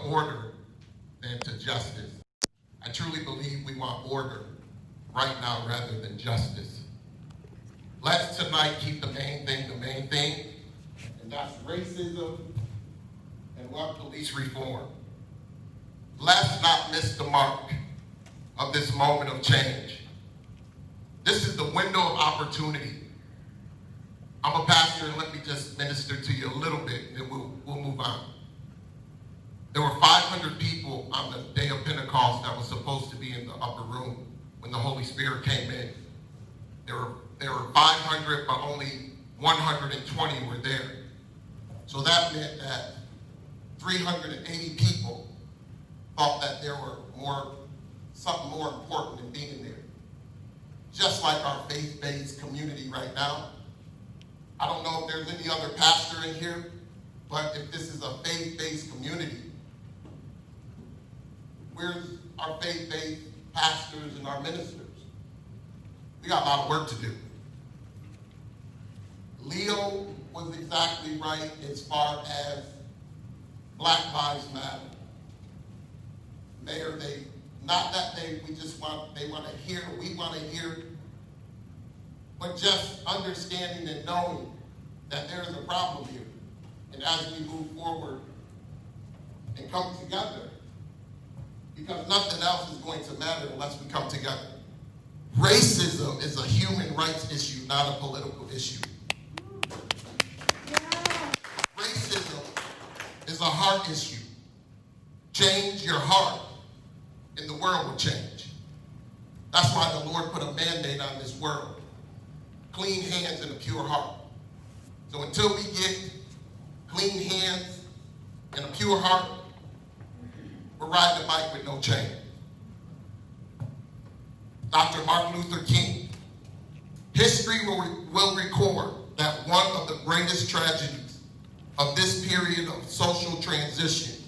order than to justice. I truly believe we want order right now rather than justice. Let's tonight keep the main thing, and that's racism and what police reform. Let's not miss the mark of this moment of change. This is the window of opportunity. I'm a pastor, and let me just minister to you a little bit, and then we'll move on. There were 500 people on the day of Pentecost that was supposed to be in the upper room when the Holy Spirit came in. There were 500, but only 120 were there. So that meant that 380 people thought that there were something more important than being there. Just like our faith-based community right now. I don't know if there's any other pastor in here, but if this is a faith-based community, where's our faith-based pastors and our ministers? We got a lot of work to do. Leo was exactly right as far as Black Lives Matter. Mayor, they want to hear, we want to hear, but just understanding and knowing that there is a problem here. And as we move forward and come together, because nothing else is going to matter unless we come together. Racism is a human rights issue, not a political issue. Racism is a heart issue. Change your heart, and the world will change. That's why the Lord put a mandate on this world. Clean hands and a pure heart. So until we get clean hands and a pure heart, we're riding a bike with no chain. Dr. Martin Luther King. History will record that one of the greatest tragedies of this period of social transition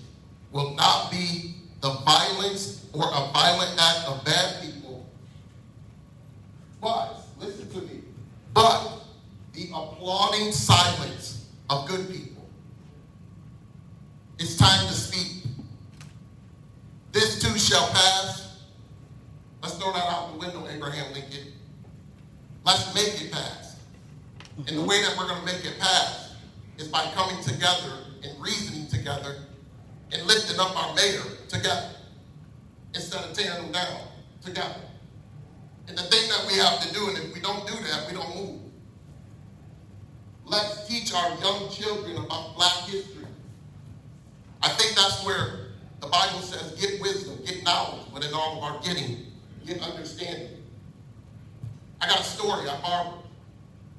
will not be the violence or a violent act of bad people, but, listen to me, but the applauding silence of good people. It's time to speak. This too shall pass. Let's throw that out the window, Abraham Lincoln. Let's make it pass. And the way that we're going to make it pass is by coming together and reasoning together and lifting up our mayor together instead of tearing them down together. And the thing that we have to do, and if we don't do that, we don't move. Let's teach our young children about Black history. I think that's where the Bible says, get wisdom, get knowledge, but in all of our getting, get understanding. I got a story I borrowed.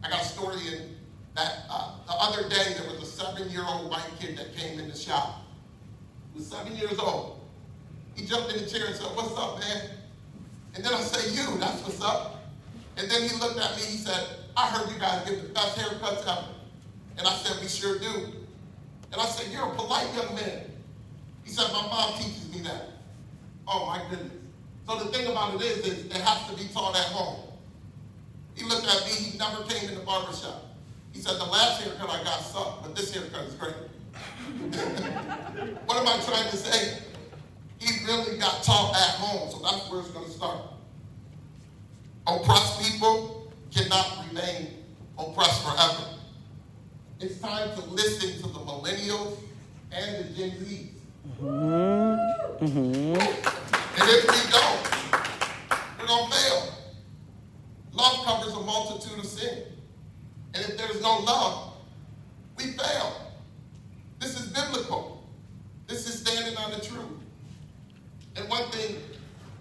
I got a story in that the other day there was a 7-year-old white kid that came in the shop. He was 7 years old. He jumped in the chair and said, "What's up, man?" And then I said, "You, that's what's up." And then he looked at me, he said, "I heard you guys get the best haircuts ever." And I said, "We sure do." And I said, "You're a polite young man." He said, "My mom teaches me that." Oh my goodness. So the thing about it is it has to be taught at home. He looked at me, he never came in the barbershop. He said, "The last haircut I got sucked, but this haircut is great." What am I trying to say? He really got taught at home, so that's where it's going to start. Oppressed people cannot remain oppressed forever. It's time to listen to the millennials and the Gen Zs. And if we don't, we're going to fail. Love covers a multitude of sin. And if there's no love, we fail. This is biblical. This is standing on the truth. And one thing,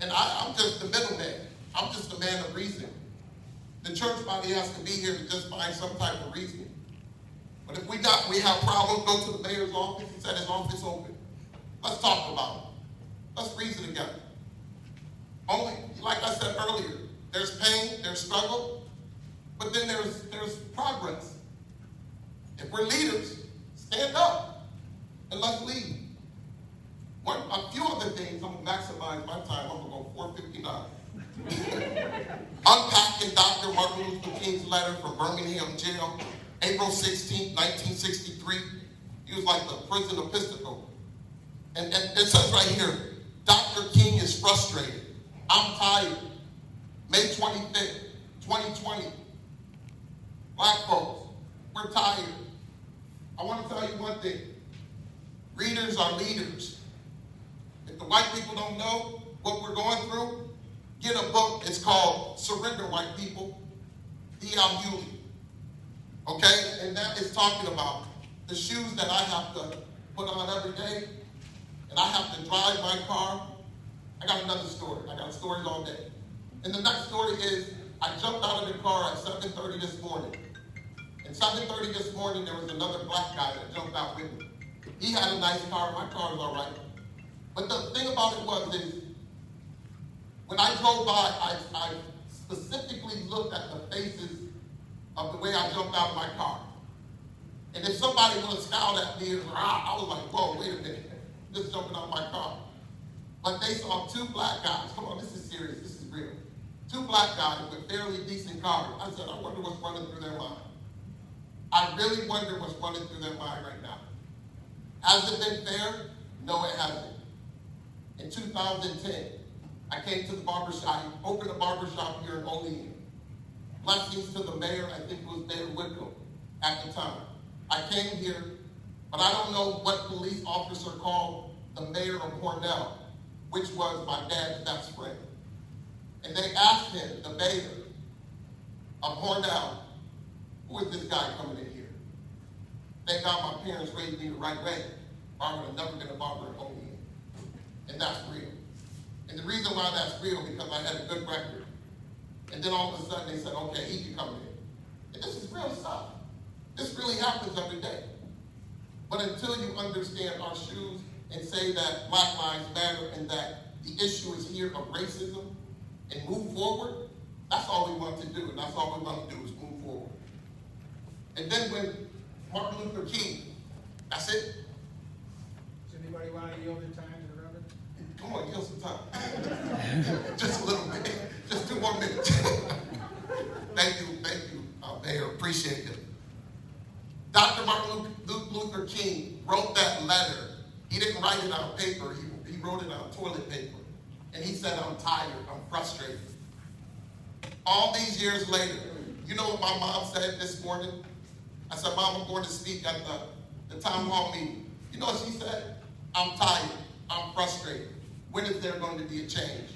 and I'm just the middleman. I'm just a man of reason. The church body has to be here to just find some type of reasoning. But if we have problems, go to the mayor's office and set his office open. Let's talk about it. Let's reason together. Only, like I said earlier, there's pain, there's struggle, but then there's progress. If we're leaders, stand up and let's lead. A few other things, I'm going to maximize my time. I'm going to go 4:59. Unpacking Dr. Martin Luther King's letter from Birmingham jail, April 16, 1963. He was like the prison episcopal. And it says right here, Dr. King is frustrated. I'm tired. May 25th, 2020. Black folks, we're tired. I want to tell you one thing. Readers are leaders. If the white people don't know what we're going through, get a book. It's called Surrender, White People, D.L. Hewley. Okay? And that is talking about the shoes that I have to put on every day, and I have to drive my car. I got another story. I got stories all day. And the next story is, I jumped out of the car at 7:30 this morning. At 7:30 this morning, there was another black guy that jumped out with me. He had a nice car. My car was all right. But the thing about it is, when I drove by, I specifically looked at the faces of the way I jumped out of my car. And if somebody would have scowled at me, I was like, whoa, wait a minute. Just jumping out of my car. But they saw two black guys. Come on, this is serious. This is real. Two black guys with fairly decent cars. I said, I wonder what's running through their mind. I really wonder what's running through their mind right now. Has it been fair? No, it hasn't. In 2010, I came to the barbershop, opened a barbershop here in Olean. Blessings to the mayor, I think it was Mayor Whitcomb at the time. I came here, but I don't know what police officer called the mayor of Cornell, which was my dad's best friend. And they asked him, the mayor of Cornell, who is this guy coming in here? Thank God my parents raised me the right way, or I would have never been a barber in Olean. And that's real. And the reason why that's real, because I had a good record. And then all of a sudden they said, okay, he can come in. And this is real stuff. This really happens every day. But until you understand our shoes and say that Black Lives Matter and that the issue is here of racism and move forward, that's all we want to do. And that's all we want to do is move forward. And then when Martin Luther King, that's it. Does anybody want to yield their time to the Reverend? Come on, yield some time. Just a little bit. Just 2 more minutes. Thank you, Mayor. Appreciate it. Dr. Martin Luther King wrote that letter. He didn't write it on paper. He wrote it on toilet paper. And he said, I'm tired. I'm frustrated. All these years later, you know what my mom said this morning? I said, Mom, I'm going to speak at the town hall meeting. You know what she said? I'm tired. I'm frustrated. When is there going to be a change?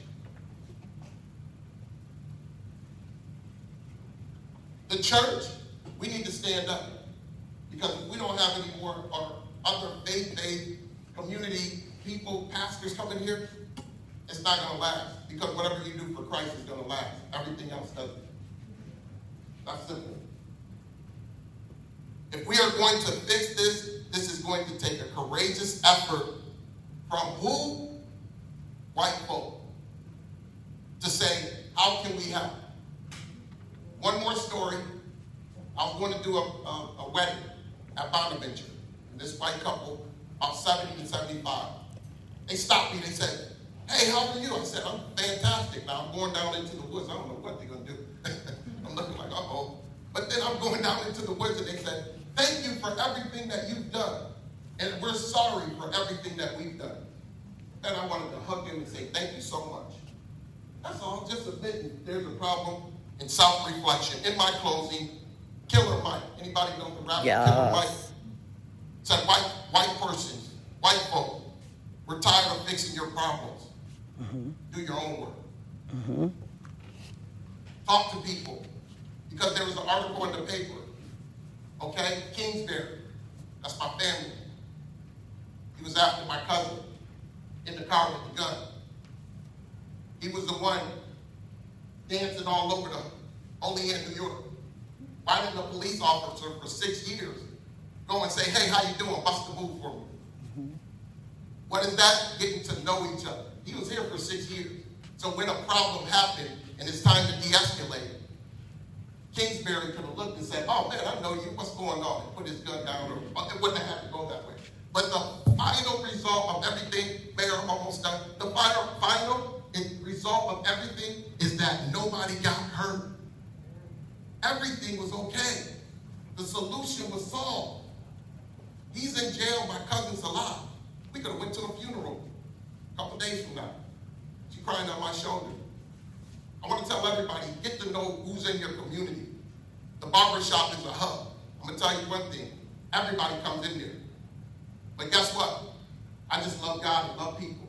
The church, we need to stand up. Because if we don't have any more or other faith-based community people, pastors coming here, it's not going to last. Because whatever you do for Christ is going to last. Everything else doesn't. That's simple. If we are going to fix this, this is going to take a courageous effort from who? White folk. To say, how can we help? One more story. I was going to do a wedding at Bonaventure. And this white couple, about 70 to 75. They stopped me. They said, hey, how are you? I said, I'm fantastic. Now I'm going down into the woods. I don't know what they're going to do. I'm looking like, uh-oh. But then I'm going down into the woods, and they said, thank you for everything that you've done. And we're sorry for everything that we've done. And I wanted to hug him and say, thank you so much. That's all. Just admitting there's a problem in self-reflection. In my closing, Killer Mike. Anybody know the rapper Killer Mike? Said white persons, white folk, we're tired of fixing your problems. Mm-hmm. Do your own work. Mm-hmm. Talk to people. Because there was an article in the paper. Okay? Kingsbury. That's my family. He was after my cousin in the car with the gun. He was the one dancing all over the Olean, New York. Why didn't a police officer for 6 years go and say, hey, how you doing? Bust the move for me? Mm-hmm. What is that? Getting to know each other. He was here for 6 years. So when a problem happened and it's time to de-escalate, Kingsbury could have looked and said, oh man, I know you, what's going on? And put his gun down, or it wouldn't have had to go that way. But the final result of everything, Mayor, I'm almost done, the final result of everything is that nobody got hurt. Everything was okay. The solution was solved. He's in jail, my cousin's alive. We could have went to the funeral a couple days from now. She crying on my shoulder. I want to tell everybody, get to know who's in your community. The barbershop is a hub. I'm going to tell you one thing. Everybody comes in there. But guess what? I just love God and love people.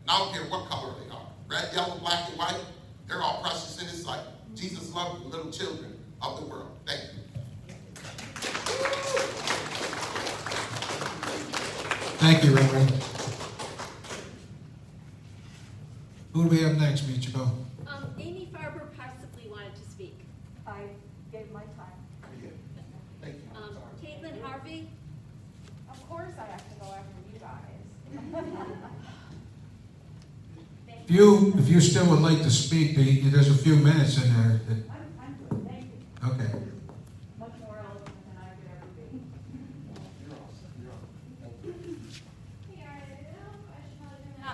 And I don't care what color they are. Red, yellow, black, and white. They're all precious in His sight. Jesus loved the little children of the world. Thank you. Thank you, Reverend. Who do we have next, Michiko? Amy Farber possibly wanted to speak. I gave my time. Thank you. Caitlin Harvey. Of course I have to go after you guys. If you still would like to speak, there's a few minutes in there. I'm good, thank you. Okay. Much more eloquent than I could ever be.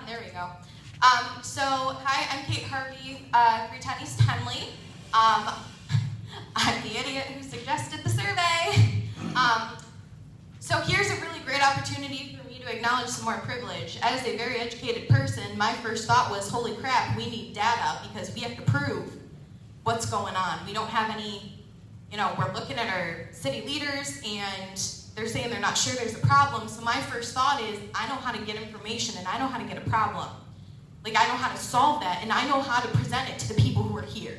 There we go. Hi, I'm Kate Harvey, 310 East Henley. I'm the idiot who suggested the survey. So here's a really great opportunity for me to acknowledge some more privilege. As a very educated person, my first thought was, holy crap, we need data because we have to prove what's going on. We don't have any, we're looking at our city leaders and they're saying they're not sure there's a problem. So my first thought is, I know how to get information and I know how to get a problem. Like, I know how to solve that and I know how to present it to the people who are here.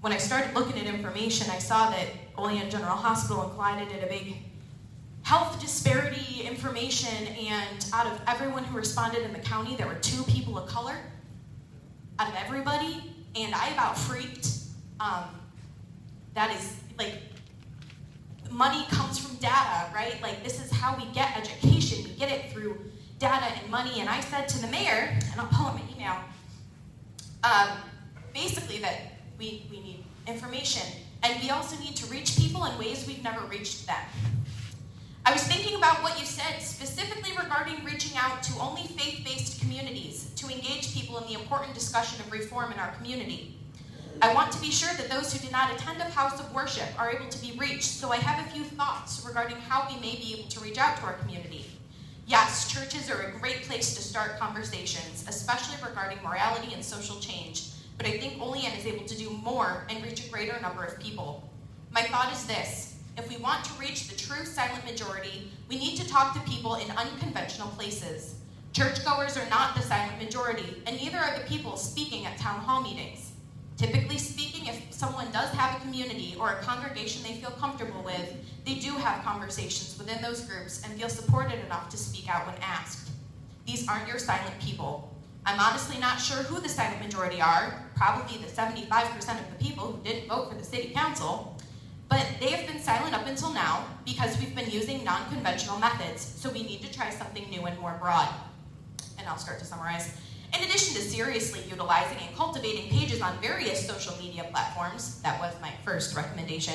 When I started looking at information, I saw that Olean General Hospital and Clyde did a big health disparity information, and out of everyone who responded in the county, there were 2 people of color out of everybody, and I about freaked. That is, money comes from data, right? This is how we get education. We get it through data and money, and I said to the mayor, and I'll pull up my email, basically that we need information, and we also need to reach people in ways we've never reached them. I was thinking about what you said, specifically regarding reaching out to only faith-based communities to engage people in the important discussion of reform in our community. I want to be sure that those who do not attend a house of worship are able to be reached, so I have a few thoughts regarding how we may be able to reach out to our community. Yes, churches are a great place to start conversations, especially regarding morality and social change, but I think Olean is able to do more and reach a greater number of people. My thought is this: if we want to reach the true silent majority, we need to talk to people in unconventional places. Churchgoers are not the silent majority, and neither are the people speaking at town hall meetings. Typically speaking, if someone does have a community or a congregation they feel comfortable with, they do have conversations within those groups and feel supported enough to speak out when asked. These aren't your silent people. I'm honestly not sure who the silent majority are, probably the 75% of the people who didn't vote for the city council, but they have been silent up until now because we've been using non-conventional methods, so we need to try something new and more broad. And I'll start to summarize. In addition to seriously utilizing and cultivating pages on various social media platforms, that was my first recommendation,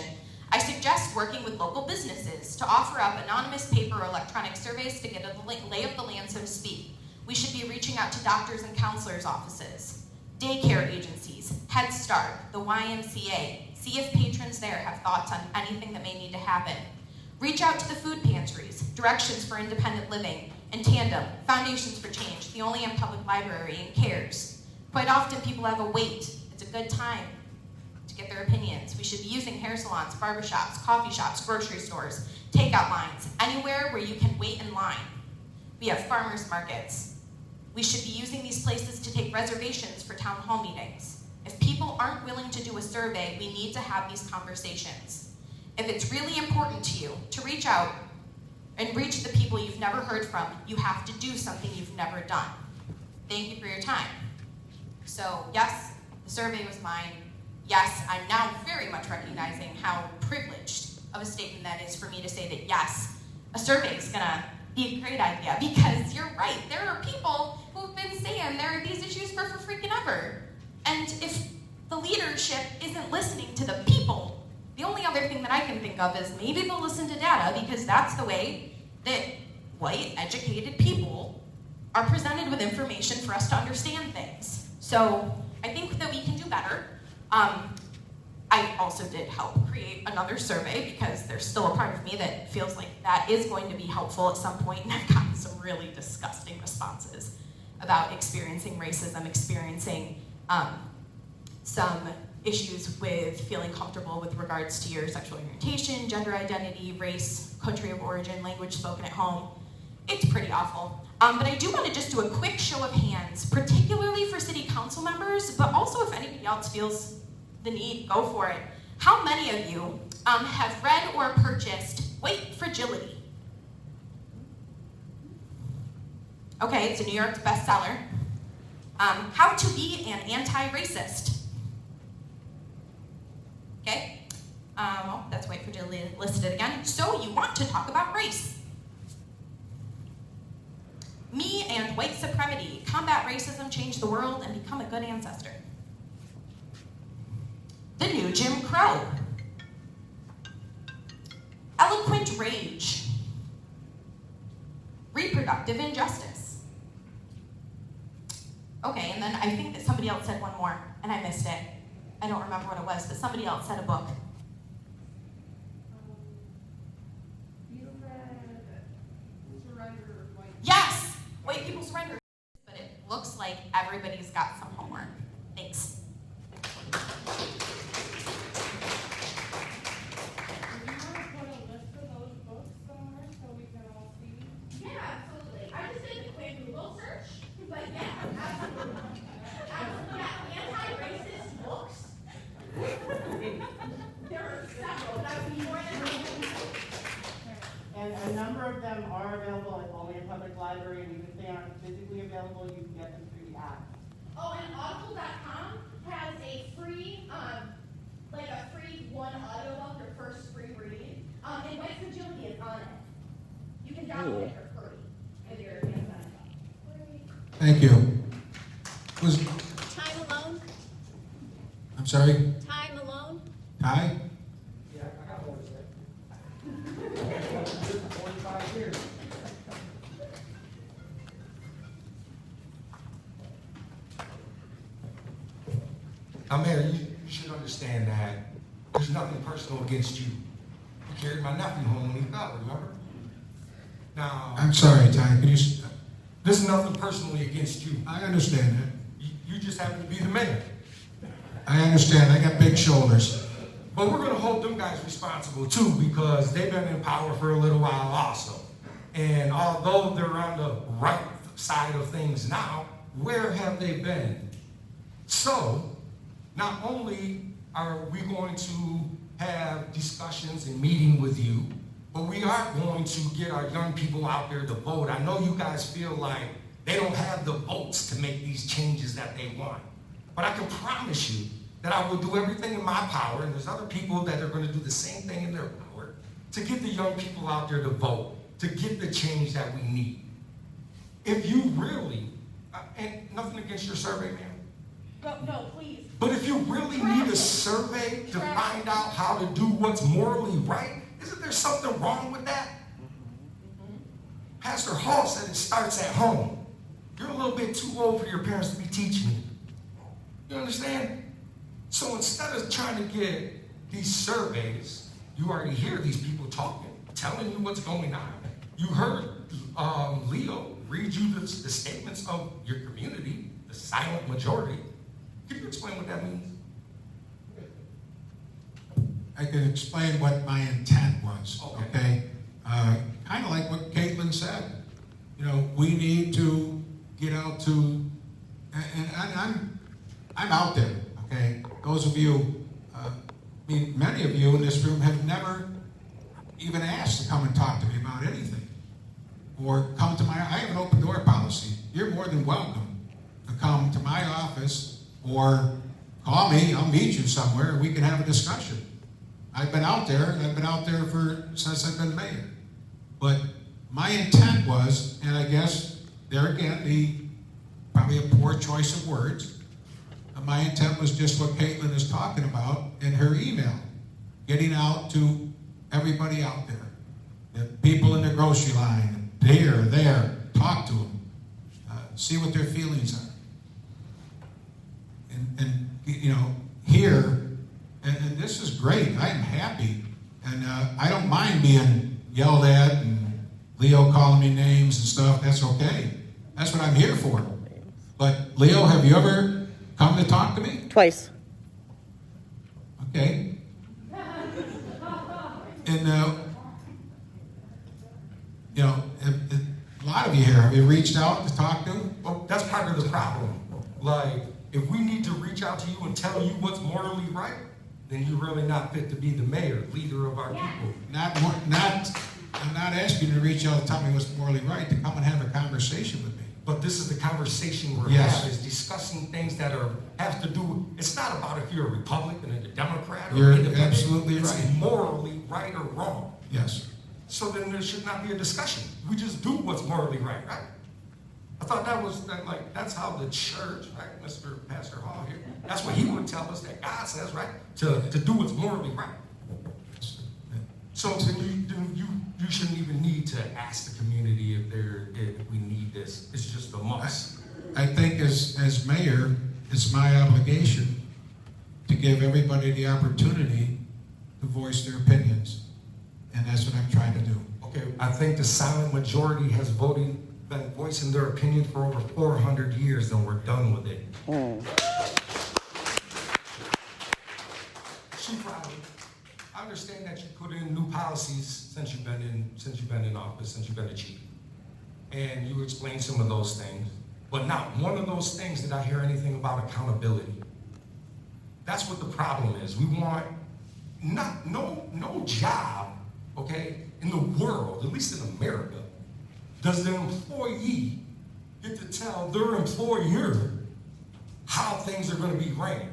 I suggest working with local businesses to offer up anonymous paper or electronic surveys to get a lay of the land, so to speak. We should be reaching out to doctors and counselors' offices, daycare agencies, Head Start, the YMCA, see if patrons there have thoughts on anything that may need to happen. Reach out to the food pantries, Directions for Independent Living, and Tandem, Foundations for Change, the Olean Public Library, and CARES. Quite often people have a wait. It's a good time to get their opinions. We should be using hair salons, barbershops, coffee shops, grocery stores, takeout lines, anywhere where you can wait in line. We have farmers markets. We should be using these places to take reservations for town hall meetings. If people aren't willing to do a survey, we need to have these conversations. If it's really important to you to reach out and reach the people you've never heard from, you have to do something you've never done. Thank you for your time. So yes, the survey was mine. Yes, I'm now very much recognizing how privileged of a statement that is for me to say that yes, a survey is gonna be a great idea, because you're right, there are people who've been saying there are these issues for freaking ever. And if the leadership isn't listening to the people, the only other thing that I can think of is maybe they'll listen to data, because that's the way that white, educated people are presented with information for us to understand things. So I think that we can do better. I also did help create another survey because there's still a part of me that feels like that is going to be helpful at some point, and I've gotten some really disgusting responses about experiencing racism, experiencing some issues with feeling comfortable with regards to your sexual orientation, gender identity, race, country of origin, language spoken at home. It's pretty awful. But I do want to just do a quick show of hands, particularly for city council members, but also if anybody else feels the need, go for it. How many of you have read or purchased White Fragility? Okay, it's a New York bestseller. How to Be an Anti-Racist. Okay, well, that's White Fragility listed again. So you want to talk about race. Me and White Supremacy, Combat Racism, Change the World, and Become a Good Ancestor. The New Jim Crow. Eloquent Rage. Reproductive Injustice. Okay, and then I think that somebody else said one more, and I missed it. I don't remember what it was, but somebody else said a book. You read Surrender of White. Yes! White People Surrender. But it looks like everybody's got some homework. Thanks. Do you want to put a list of those books somewhere so we can all see? Yeah, absolutely. I just did a quick Google search, but yeah, absolutely. Yeah, anti-racist books. There are several, but I would be more than happy. And a number of them are available at Olean Public Library, and even if they aren't physically available, you can get them through the app. Oh, and Audible.com has a free, like a free one audiobook, your first free read. And White Fragility is on it. You can download it for free with your Amazon account. Thank you. Was, Time Alone? I'm sorry, Time Alone? Ty? Yeah, I got more to say. 45 years. Now, Mayor, you should understand that there's nothing personal against you. You carried my nephew home when he fell, remember? Now, I'm sorry, Ty, can you, there's nothing personally against you. I understand that. You just happen to be the mayor. I understand, I got big shoulders. But we're going to hold them guys responsible too, because they've been in power for a little while also. And although they're on the right side of things now, where have they been? So, not only are we going to have discussions and meeting with you, but we are going to get our young people out there to vote. I know you guys feel like they don't have the votes to make these changes that they want. But I can promise you that I will do everything in my power, and there's other people that are going to do the same thing in their power, to get the young people out there to vote, to get the change that we need. If you really, and nothing against your survey, ma'am, No, please. but if you really need a survey to find out how to do what's morally right, isn't there something wrong with that? Pastor Hall said it starts at home. You're a little bit too old for your parents to be teaching you. You understand? So instead of trying to get these surveys, you already hear these people talking, telling you what's going on. You heard Leo read you the statements of your community, the silent majority. Can you explain what that means? I can explain what my intent was, Okay. okay? Kind of like what Caitlin said. You know, we need to get out to, and I'm out there, okay? Those of you, I mean, many of you in this room have never even asked to come and talk to me about anything. Or come to I have an open door policy. You're more than welcome to come to my office or call me, I'll meet you somewhere, and we can have a discussion. I've been out there, and I've been out there since I've been mayor. But my intent was, and I guess there again, probably a poor choice of words, my intent was just what Caitlin is talking about in her email, getting out to everybody out there, the people in the grocery line, here, there, talk to them, see what their feelings are. And you know, here, and and this is great. I am happy, and I don't mind being yelled at and Leo calling me names and stuff. That's okay. That's what I'm here for. But Leo, have you ever come to talk to me? Twice. Okay. And you know, a lot of you here, have you reached out to talk to him? Well, that's part of the problem. Like, if we need to reach out to you and tell you what's morally right, then you're really not fit to be the mayor, leader of our people. I'm not asking you to reach out and tell me what's morally right, to come and have a conversation with me. But this is the conversation we're Yes. having, is discussing things that have to do, it's not about if you're a Republican and a Democrat or You're independent. absolutely it's right. morally right or wrong. Yes. So then there should not be a discussion. We just do what's morally right? I thought that's how the church, right, Mr. Pastor Hall here, that's what he would tell us, that God says, right, to do what's morally right. So then you shouldn't even need to ask the community if we need this. It's just a must. I think as mayor, it's my obligation to give everybody the opportunity to voice their opinions. And that's what I'm trying to do. Okay, I think the silent majority has been voicing their opinion for over 400 years, and we're done with it. Chief Riley, I understand that you put in new policies since you've been in office, since you've been the chief, and you explained some of those things. But not one of those things did I hear anything about accountability. That's what the problem is. We want no job, okay, in the world, at least in America, does the employee get to tell their employer how things are going to be ran.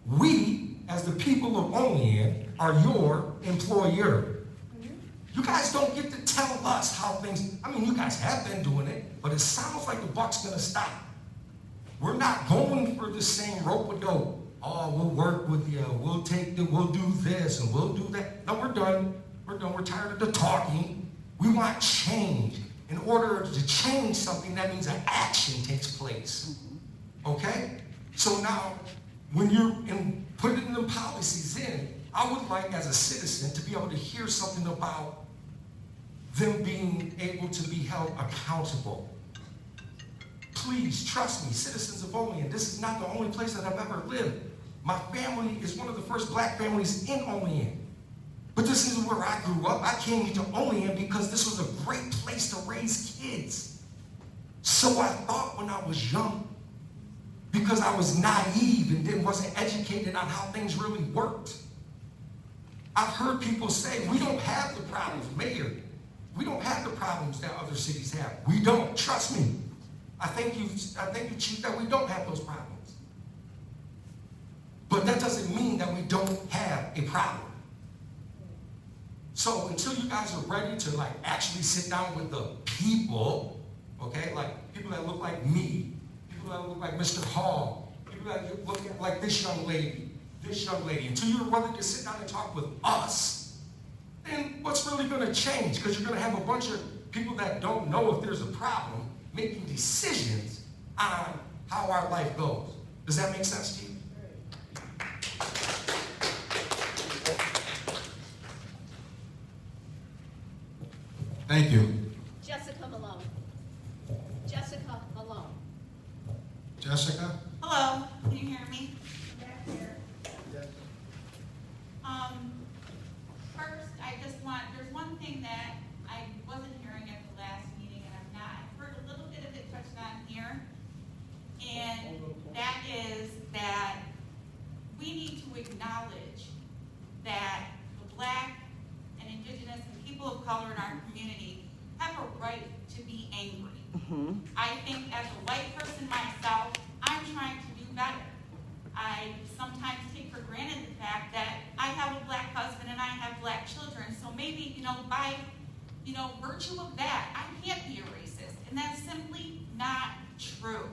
We, as the people of Olean, are your employer. You guys don't get to tell us how things, I mean, you guys have been doing it, but it sounds like the buck's going to stop. We're not going for the same rope-a-dope. Oh, we'll work with you, we'll do this and we'll do that. No, we're done. We're tired of the talking. We want change. In order to change something, that means an action takes place. Okay? So now, when you're putting the policies in, I would like, as a citizen, to be able to hear something about them being able to be held accountable. Please, trust me, citizens of Olean, this is not the only place that I've ever lived. My family is one of the first black families in Olean. But this is where I grew up. I came into Olean because this was a great place to raise kids. So I thought when I was young, because I was naive and then wasn't educated on how things really worked. I've heard people say, we don't have the problems, Mayor. We don't have the problems that other cities have. We don't, trust me. I thank you, Chief, that we don't have those problems. But that doesn't mean that we don't have a problem. So until you guys are ready to actually sit down with the people, okay, like people that look like me, people that look like Mr. Hall, people that look like this young lady, until you're willing to sit down and talk with us, then what's really going to change? Because you're going to have a bunch of people that don't know if there's a problem making decisions on how our life goes. Does that make sense to you? Thank you. Jessica Malone. Jessica Malone. Jessica? Hello, can you hear me? First, there's one thing that I wasn't hearing at the last meeting, and I've heard a little bit of it touched on here, and that is that we need to acknowledge that the Black and Indigenous and people of color in our community have a right to be angry. I think as a white person myself, I'm trying to do better. I sometimes take for granted the fact that I have a Black husband and I have Black children, so maybe, by, virtue of that, I can't be a racist, and that's simply not true.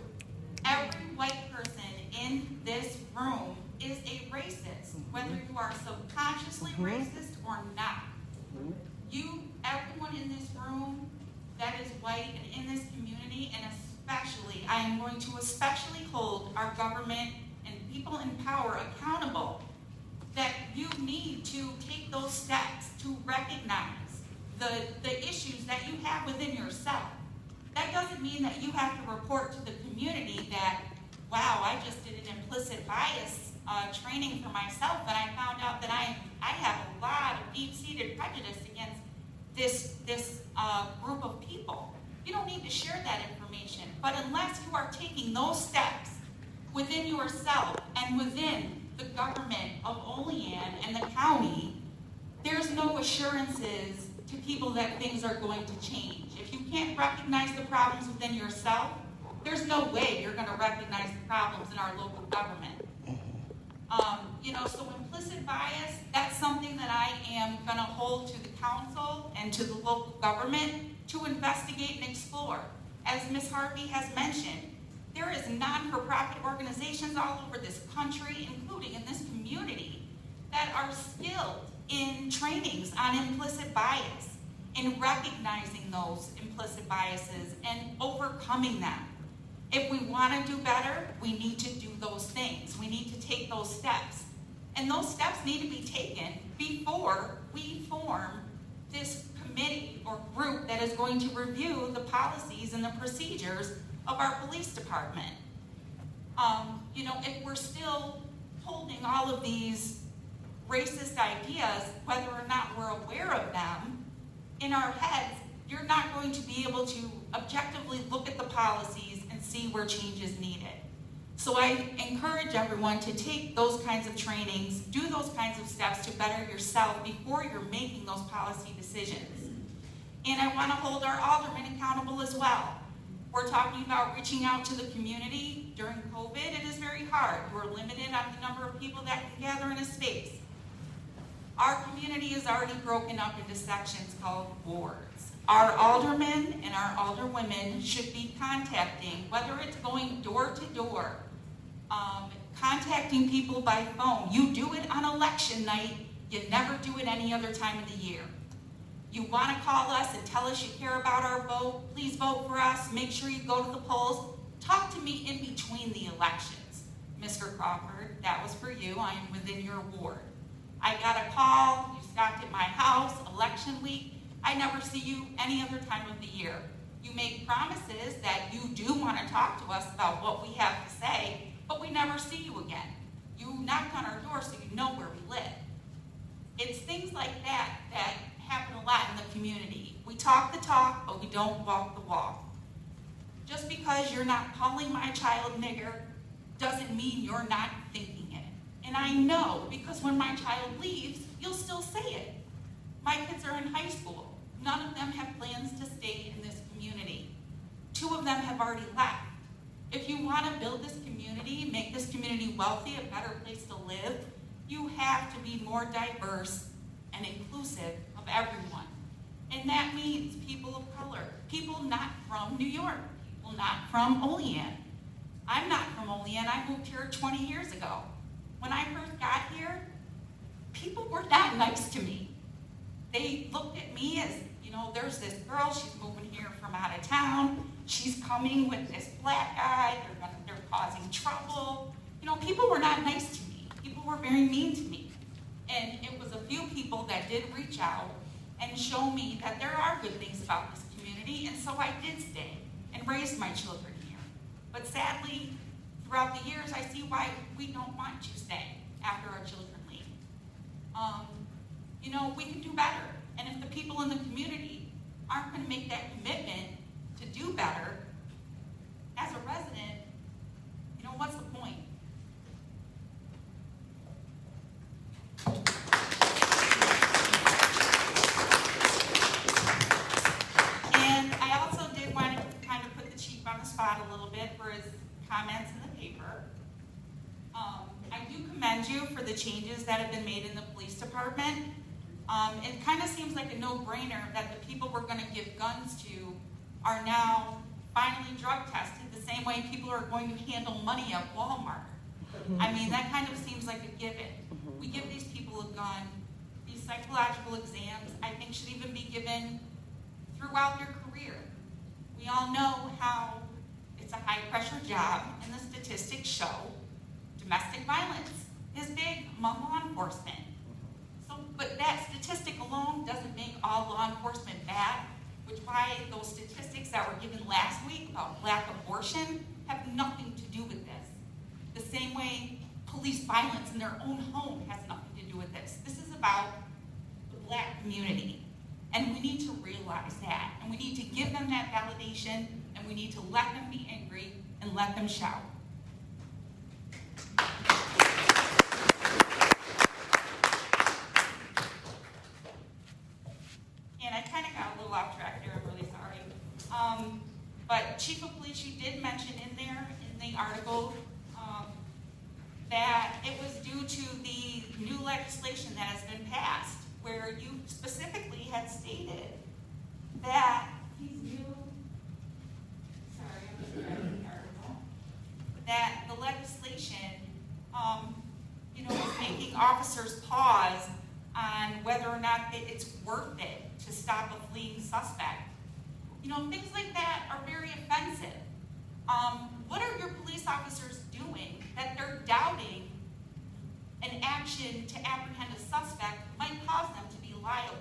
Every white person in this room is a racist, whether you are subconsciously racist or not. Everyone in this room that is white and in this community, and especially, I am going to especially hold our government and people in power accountable that you need to take those steps to recognize the issues that you have within yourself. That doesn't mean that you have to report to the community that, wow, I just did an implicit bias training for myself, and I found out that I have a lot of deep-seated prejudice against this group of people. You don't need to share that information, but unless you are taking those steps within yourself and within the government of Olean and the county, there's no assurances to people that things are going to change. If you can't recognize the problems within yourself, there's no way you're going to recognize the problems in our local government. So implicit bias, that's something that I am going to hold to the council and to the local government to investigate and explore. As Ms. Harvey has mentioned, there is non-for-profit organizations all over this country, including in this community, that are skilled in trainings on implicit bias, in recognizing those implicit biases and overcoming them. If we want to do better, we need to do those things. We need to take those steps. And those steps need to be taken before we form this committee or group that is going to review the policies and the procedures of our police department. If we're still holding all of these racist ideas, whether or not we're aware of them, in our heads, you're not going to be able to objectively look at the policies and see where change is needed. So I encourage everyone to take those kinds of trainings, do those kinds of steps to better yourself before you're making those policy decisions. And I want to hold our aldermen accountable as well. We're talking about reaching out to the community during COVID. It is very hard. We're limited on the number of people that can gather in a space. Our community is already broken up into sections called wards. Our aldermen and our alderwomen should be contacting, whether it's going door to door, contacting people by phone. You do it on election night. You never do it any other time of the year. You want to call us and tell us you care about our vote, please vote for us. Make sure you go to the polls. Talk to me in between the elections. Mr. Crawford, that was for you. I am within your ward. I got a call. You stopped at my house election week. I never see you any other time of the year. You make promises that you do want to talk to us about what we have to say, but we never see you again. You knocked on our door so you know where we live. It's things like that that happen a lot in the community. We talk the talk, but we don't walk the walk. Just because you're not calling my child nigger doesn't mean you're not thinking it. And I know, because when my child leaves, you'll still say it. My kids are in high school. None of them have plans to stay in this community. 2 of them have already left. If you want to build this community, make this community wealthy, a better place to live, you have to be more diverse and inclusive of everyone. And that means people of color, people not from New York, people not from Olean. I'm not from Olean. I moved here 20 years ago. When I first got here, people were not nice to me. They looked at me as, there's this girl, she's moving here from out of town. She's coming with this black guy. They're causing trouble. People were not nice to me. People were very mean to me. And it was a few people that did reach out and show me that there are good things about this community, and so I did stay and raised my children here. But sadly, throughout the years, I see why we don't want you staying after our children leave. We can do better. And if the people in the community aren't going to make that commitment to do better, as a resident, what's the point? And I also did want to kind of put the chief on the spot a little bit for his comments in the paper. I do commend you for the changes that have been made in the police department. It kind of seems like a no-brainer that the people we're going to give guns to are now finally drug tested the same way people are going to handle money at Walmart. I mean, that kind of seems like a given. We give these people a gun. These psychological exams, I think, should even be given throughout your career. We all know how it's a high-pressure job, and the statistics show domestic violence is big among law enforcement. So, but that statistic alone doesn't make all law enforcement bad, which why those statistics that were given last week about black abortion have nothing to do with this. The same way police violence in their own home has nothing to do with this. This is about the black community. And we need to realize that. And we need to give them that validation, and we need to let them be angry and let them shout. And I kind of got a little off track there, I'm really sorry. But Chief of Police, you did mention in there, in the article, that it was due to the new legislation that has been passed, where you specifically had stated that these new, sorry, I'm just reading the article, that the legislation, is making officers pause on whether or not it's worth it to stop a fleeing suspect. Things like that are very offensive. What are your police officers doing that they're doubting an action to apprehend a suspect might cause them to be liable?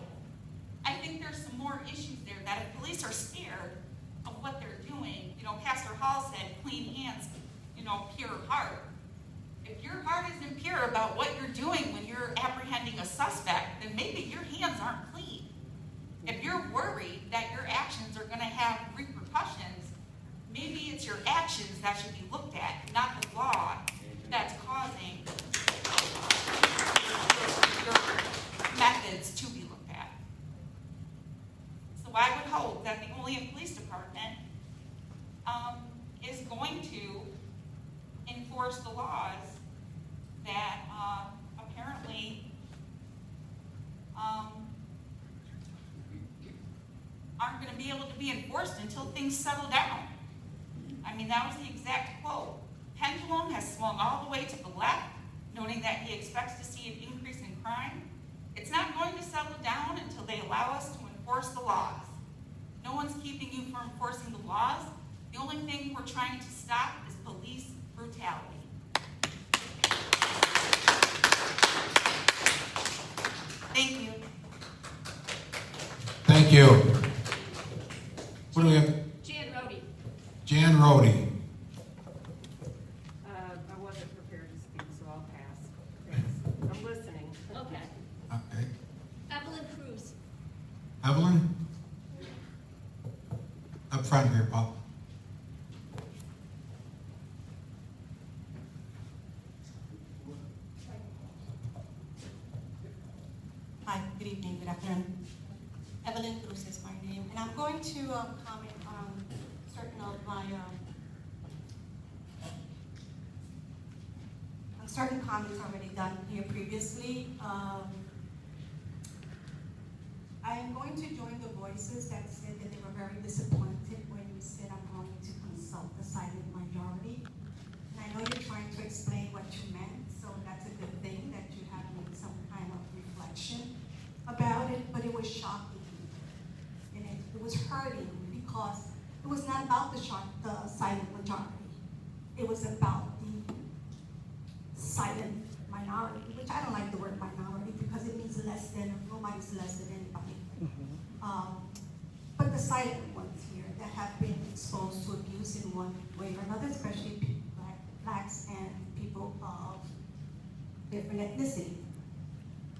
I think there's some more issues there that if police are scared of what they're doing, Pastor Hall said, clean hands, pure heart. If your heart isn't pure about what you're doing when you're apprehending a suspect, then maybe your hands aren't clean. If you're worried that your actions are going to have repercussions, maybe it's your actions that should be looked at, not the law that's causing your methods to be looked at. So I would hope that the Olean Police Department is going to enforce the laws that apparently aren't going to be able to be enforced until things settle down. I mean, that was the exact quote. Pendulum has swung all the way to the left, noting that he expects to see an increase in crime. It's not going to settle down until they allow us to enforce the laws. No one's keeping you from enforcing the laws. The only thing we're trying to stop is police brutality. Thank you. Thank you. What do we have? Jan Rhodey. Jan Rhodey. I wasn't prepared to speak, so I'll pass. Thanks. I'm listening. Okay. Okay. Evelyn Cruz. Evelyn? Up front here, Paul. Hi, good evening, good afternoon. Evelyn Cruz is my name, and I'm going to comment on certain of my on certain comments already done here previously. I am going to join the voices that said that they were very disappointed when you said I'm going to consult the silent majority. And I know you're trying to explain what you meant, so that's a good thing that you have made some kind of reflection about it, but it was shocking. And it was hurting because it was not about the silent majority. It was about the silent minority, which I don't like the word minority because it means less than, nobody's less than anybody. But the silent ones here that have been exposed to abuse in one way or another, especially blacks and people of different ethnicity.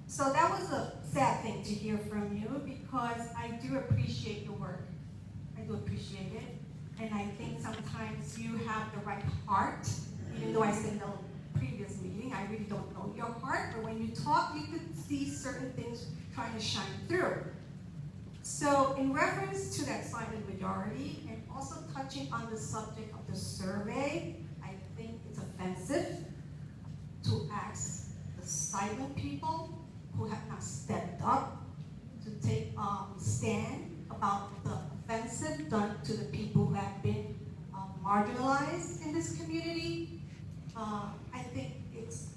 So that was a sad thing to hear from you because I do appreciate your work. I do appreciate it. And I think sometimes you have the right heart, even though I said no previous meeting, I really don't know your heart, but when you talk, you can see certain things trying to shine through. So in reference to that silent majority, and also touching on the subject of the survey, I think it's offensive to ask the silent people who have not stepped up to take stand about the offensive done to the people who have been marginalized in this community. I think it's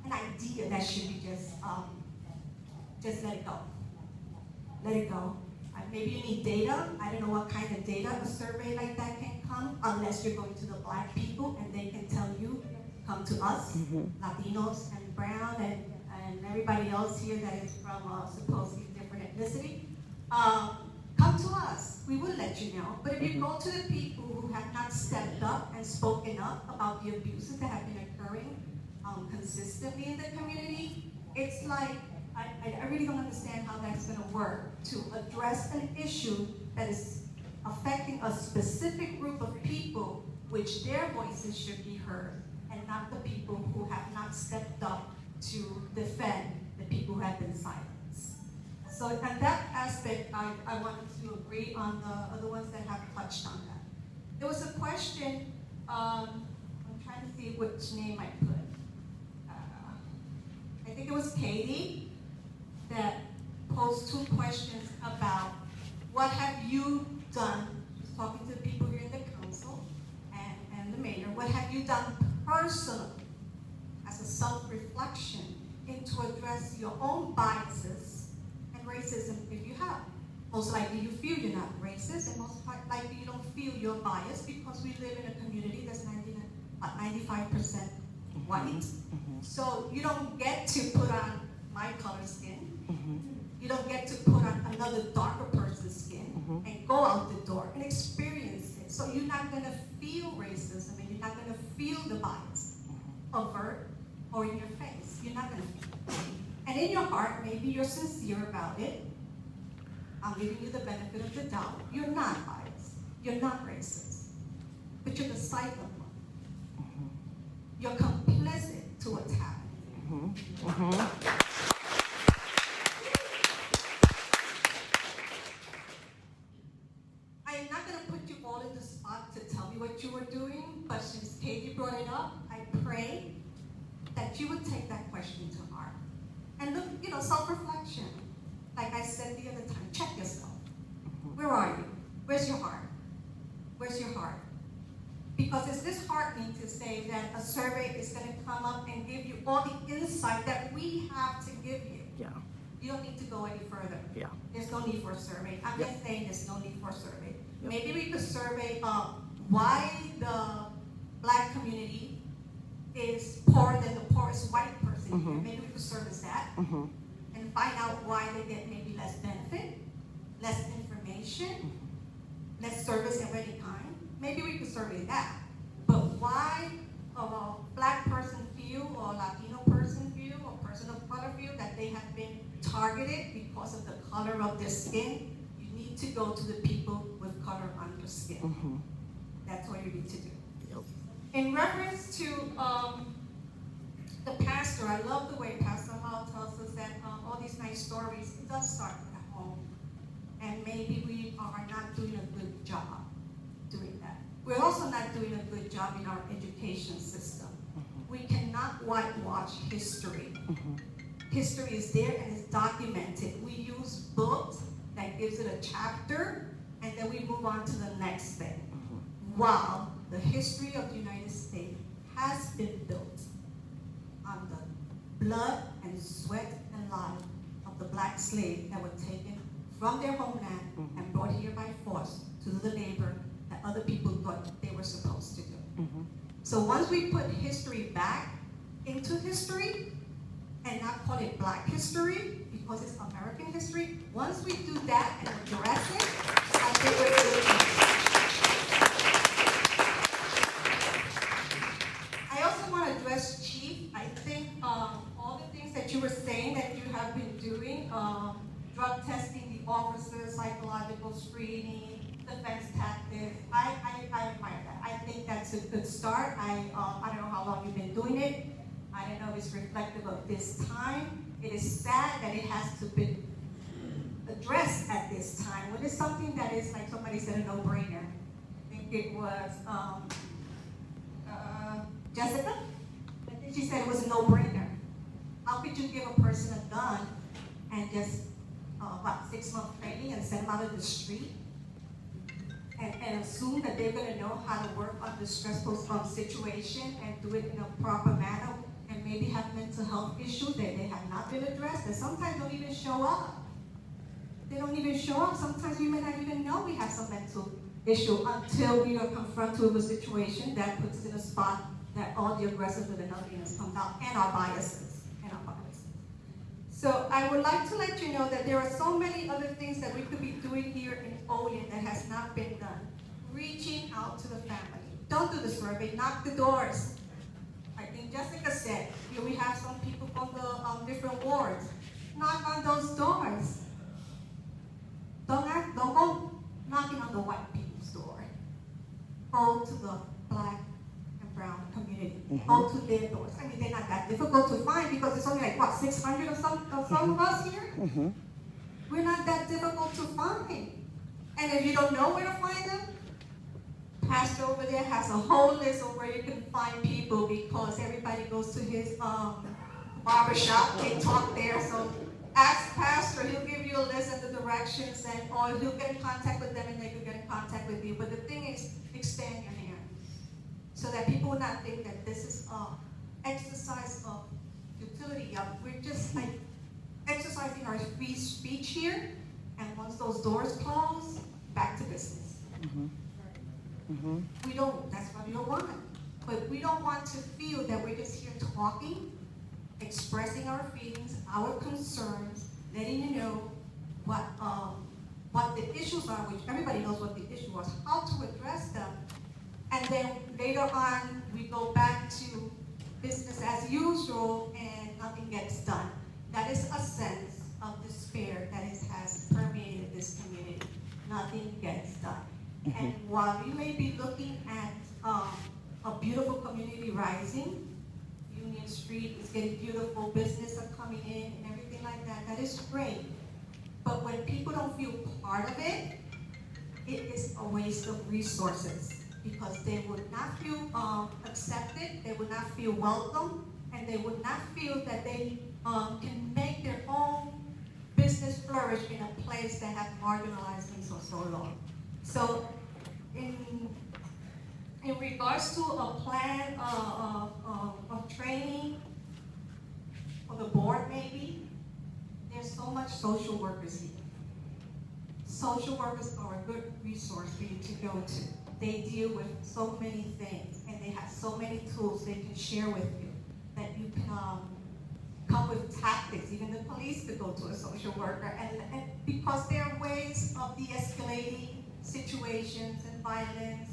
an idea that should be just let it go. Let it go. Maybe you need data. I don't know what kind of data a survey like that can come unless you're going to the black people and they can tell you come to us, Latinos and brown and everybody else here that is from supposedly different ethnicity. Come to us. We will let you know. But if you go to the people who have not stepped up and spoken up about the abuses that have been occurring consistently in the community, it's like, I really don't understand how that's going to work to address an issue that is affecting a specific group of people, which their voices should be heard, and not the people who have not stepped up to defend the people who have been silenced. So in that aspect, I wanted to agree on the other ones that have touched on that. There was a question, I'm trying to see which name I put. I think it was Katie that posed 2 questions about what have you done, she's talking to the people here in the council and the mayor, what have you done personally as a self-reflection into address your own biases and racism if you have. Most likely you feel you're not racist, and most likely you don't feel you're biased because we live in a community that's 95% white. So you don't get to put on my color skin. You don't get to put on another darker person's skin and go out the door and experience it. So you're not going to feel racism, and you're not going to feel the bias, overt or in your face. You're not going to feel it. And in your heart, maybe you're sincere about it. I'm giving you the benefit of the doubt. You're not biased. You're not racist. But you're the silent one. You're complicit to what's happening. I am not going to put you all in the spot to tell me what you were doing, but since Katie brought it up, I pray that you would take that question to heart. And look, self-reflection. Like I said the other time, check yourself. Where are you? Where's your heart? Where's your heart? Because it's disheartening to say that a survey is going to come up and give you all the insight that we have to give you. Yeah. You don't need to go any further. Yeah. There's no need for a survey. I'm Yep. just saying there's no need for a survey. Yep. Maybe we could survey why the Black community is poorer than the poorest white person here. Maybe we could service that and find out why they get maybe less benefit, less information, less service of any kind. Maybe we could survey that. But why a Black person feel, or Latino person feel, or person of color feel that they have been targeted because of the color of their skin, you need to go to the people with color on your skin. That's what you need to do. Yep. In reference to the pastor, I love the way Pastor Hall tells us that all these nice stories, it does start at home. And maybe we are not doing a good job doing that. We're also not doing a good job in our education system. We cannot whitewash history. History is there and is documented. We use books that gives it a chapter, and then we move on to the next thing. While the history of the United States has been built on the blood and sweat and life of the Black slaves that were taken from their homeland and brought here by force to do the labor that other people thought they were supposed to do. So once we put history back into history and not call it Black history because it's American history, once we do that and address it, I think we're doing it. I also want to address Chief. I think all the things that you were saying that you have been doing, drug testing the officers, psychological screening, defense tactics, I admire that. I think that's a good start. I don't know how long you've been doing it. I don't know if it's reflective of this time. It is sad that it has to be addressed at this time. When it's something that is, like somebody said, a no-brainer. I think it was Jessica. I think she said it was a no-brainer. How could you give a person a gun and just 6 months training and send them out of the street and assume that they're going to know how to work under stressful situation and do it in a proper manner, and maybe have mental health issues that they have not been addressed, that sometimes don't even show up. They don't even show up. Sometimes we may not even know we have some mental issue until we are confronted with a situation that puts us in a spot that all the aggressive and the ugliness comes out, and our biases. So I would like to let you know that there are so many other things that we could be doing here in Olean that has not been done. Reaching out to the family. Don't do the survey, knock the doors. I think Jessica said, here we have some people from the different wards. Knock on those doors. Don't go knocking on the white people's door. Go to the black and brown community. Go to their doors. I mean, they're not that difficult to find because it's only like, what, 600 or some of us here? We're not that difficult to find. And if you don't know where to find them, Pastor over there has a whole list of where you can find people because everybody goes to his barbershop, they talk there. So ask Pastor, he'll give you a list and the directions, and or he'll get in contact with them and they can get in contact with you. But the thing is, extend your hand so that people will not think that this is exercise of utility. We're just like exercising our free speech here, and once those doors close, back to business. We don't, that's what we don't want. But we don't want to feel that we're just here talking, expressing our feelings, our concerns, letting you know what the issues are, which everybody knows what the issue was, how to address them. And then later on, we go back to business as usual and nothing gets done. That is a sense of despair that has permeated this community. Nothing gets done. And while you may be looking at a beautiful community rising, Union Street is getting beautiful, business are coming in and everything like that, that is great. But when people don't feel part of it, it is a waste of resources because they would not feel accepted, they would not feel welcome, and they would not feel that they can make their own business flourish in a place that have marginalized them for so long. So in regards to a plan of training for the board maybe, there's so much social workers here. Social workers are a good resource for you to go to. They deal with so many things and they have so many tools they can share with you that you can come with tactics. Even the police could go to a social worker and because there are ways of de-escalating situations and violence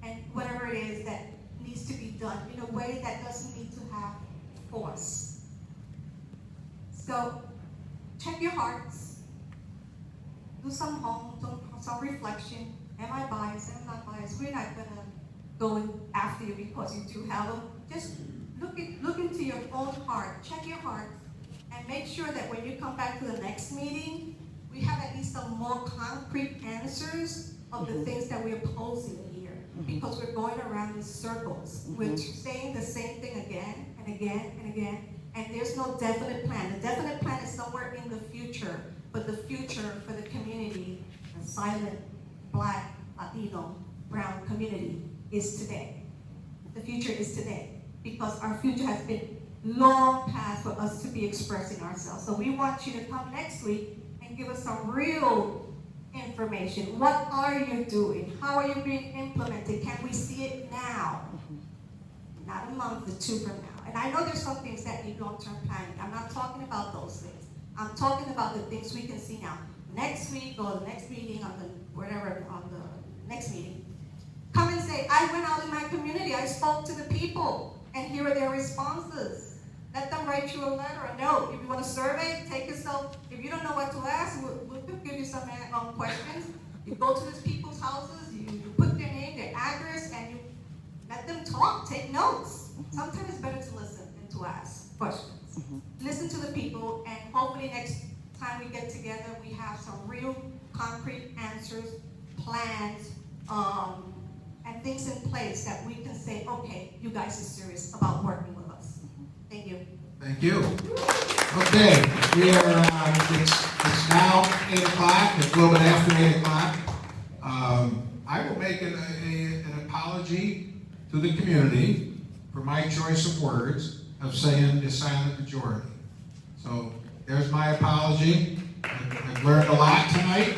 and whatever it is that needs to be done in a way that doesn't need to have force. So check your hearts, do some some reflection. Am I biased? Am I not biased? We're not gonna go after you because you do have them. Just look into your own heart, check your heart, and make sure that when you come back to the next meeting, we have at least some more concrete answers of the things that we're posing here. Because we're going around in circles. We're saying the same thing again and again and again, and there's no definite plan. The definite plan is somewhere in the future, but the future for the community, the silent, Black, Latino, brown community is today. The future is today, because our future has been long past for us to be expressing ourselves. So we want you to come next week and give us some real information. What are you doing? How are you being implemented? Can we see it now? Not a month or two from now. And I know there's some things that need long-term planning. I'm not talking about those things. I'm talking about the things we can see now. Next week or the next meeting on the whatever on the next meeting, come and say, I went out in my community, I spoke to the people, and here are their responses. Let them write you a letter, a note. If you want a survey, take yourself, if you don't know what to ask, we'll give you some questions. You go to these people's houses, you put their name, their address, and you let them talk, take notes. Sometimes it's better to listen than to ask questions. Listen to the people, and hopefully next time we get together, we have some real concrete answers, plans, and things in place that we can say, okay, you guys are serious about working with us. Thank you. Thank you. Okay, we are, it's now 8 o'clock, it's a little bit after 8 o'clock. I will make an apology to the community for my choice of words of saying the silent majority. So there's my apology. I've learned a lot tonight.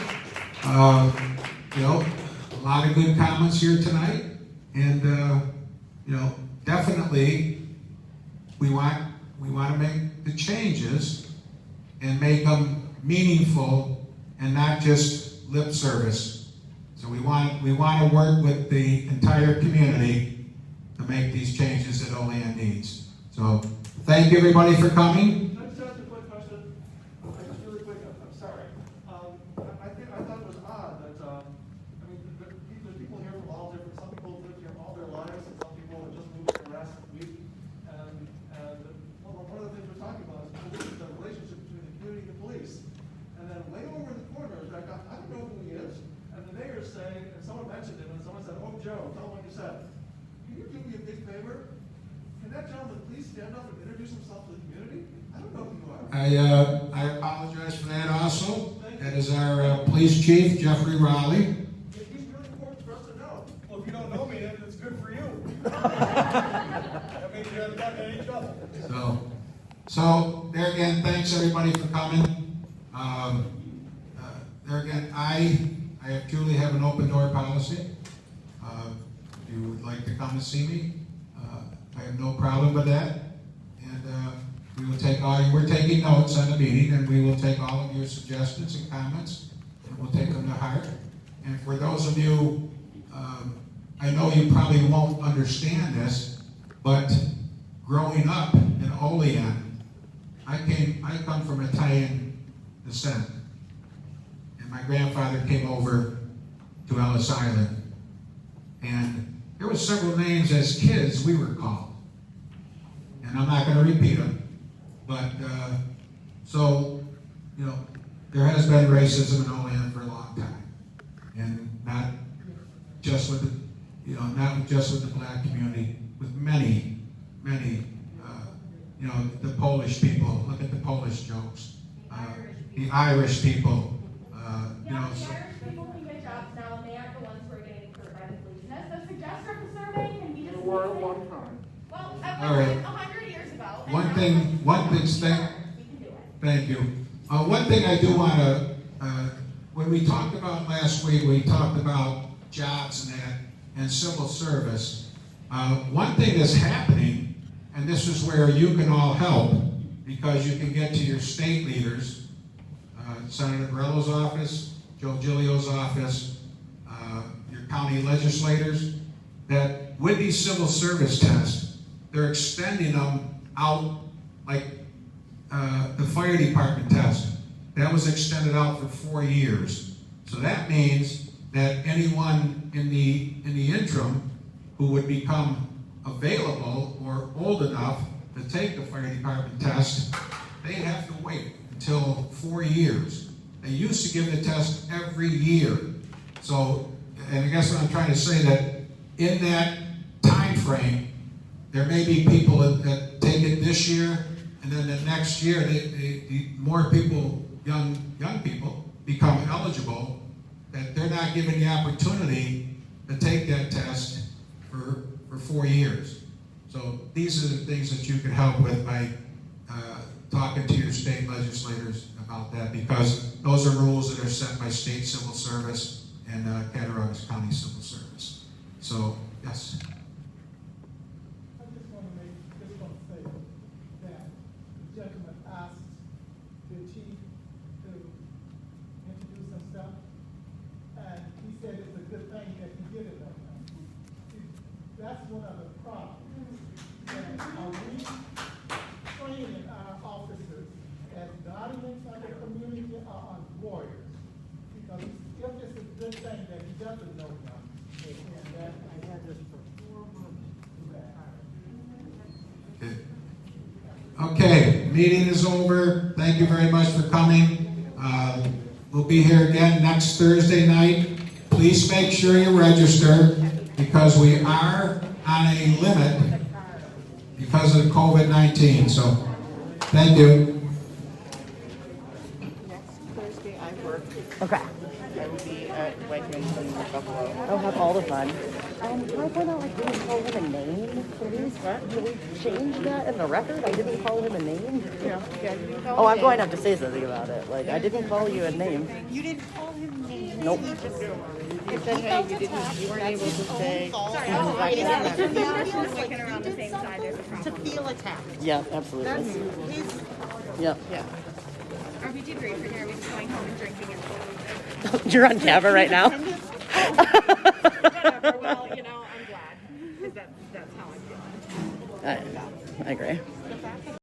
A lot of good comments here tonight. And, definitely, we want to make the changes and make them meaningful and not just lip service. So we want to work with the entire community to make these changes that Olean needs. So thank you everybody for coming. Can I just ask a quick question? Okay, just really quick, I'm sorry. I thought it was odd that, I mean, there's people here from all different, some people lived here all their lives, and some people have just moved here last week. And one of the things we're talking about is the relationship between the community and the police. And then way over in the corner, I don't know who he is, and the mayor's saying, and someone mentioned him, and someone said, oh, Joe, tell him what you said. Can you do me a big favor? Can that gentleman please stand up and introduce himself to the community? I don't know who you are. I apologize for that also. That is our police chief, Jeffrey Raleigh. He's really important for us to know. Well, if you don't know me, then it's good for you. That means you're not talking to each other. So there again, thanks everybody for coming. There again, I truly have an open door policy. If you would like to come and see me, I have no problem with that. And we will take we're taking notes on the meeting, and we will take all of your suggestions and comments, and we'll take them to heart. And for those of you, I know you probably won't understand this, but growing up in Olean, I come from Italian descent. And my grandfather came over to Ellis Island. And there were several names as kids we were called. And I'm not going to repeat them. But, so, you know, there has been racism in Olean for a long time. And not just with the, not just with the black community, with many, the Polish people. Look at the Polish jokes. The Irish people. The Irish people who get jobs now, and they aren't the ones who are getting hurt by the police. And as the suggestor of the survey, can we just... Were at one time. Well, All right. 100 years ago. One thing, thank you. One thing I do want to, when we talked about last week, we talked about jobs and that, and civil service. One thing that's happening, and this is where you can all help, because you can get to your state leaders, Senator Borrello's office, Joe Giglio's office, your county legislators, that with these civil service tests, they're extending them out like the fire department test. That was extended out for 4 years. So that means that anyone in the interim who would become available or old enough to take the fire department test, they have to wait until 4 years. They used to give the test every year. So, and I guess what I'm trying to say that in that time frame, there may be people that take it this year, and then the next year, more people, young people, become eligible, that they're not given the opportunity to take that test for 4 years. So these are the things that you can help with by talking to your state legislators about that, because those are rules that are set by state civil service and Cattaraugus County Civil Service. So, yes. I just want to say that the gentleman asked the chief to introduce himself, and he said it's a good thing that he did it like that. See, that's one of the problems. And are we training our officers as guardians of the community or as warriors? Because if it's a good thing that he doesn't know now, and that I had this for 4 months. Okay, meeting is over. Thank you very much for coming. We'll be here again next Thursday night. Please make sure you register, because we are on a limit because of COVID-19. So, thank you. Next Thursday, I work. Okay. I will be at Wegmans in Buffalo. I'll have all the fun. Can I point out, like, didn't call him a name, please? What? Can we change that in the record? I didn't call him a name. Yeah, you can call Oh, him I'm going to names. have to say something about it. Like, I didn't call you a name. You didn't call him names. Nope. You just If then, hey, you weren't able to say. Sorry, I was writing it. Working around the same side, there's a problem. To feel attacked. Yeah, absolutely. That's his. Yep. Yeah. Are we debriefing here? Are we just going home and drinking and You're on camera right now. whatever? Well, I'm glad because that's how I'm feeling. I agree. The fact that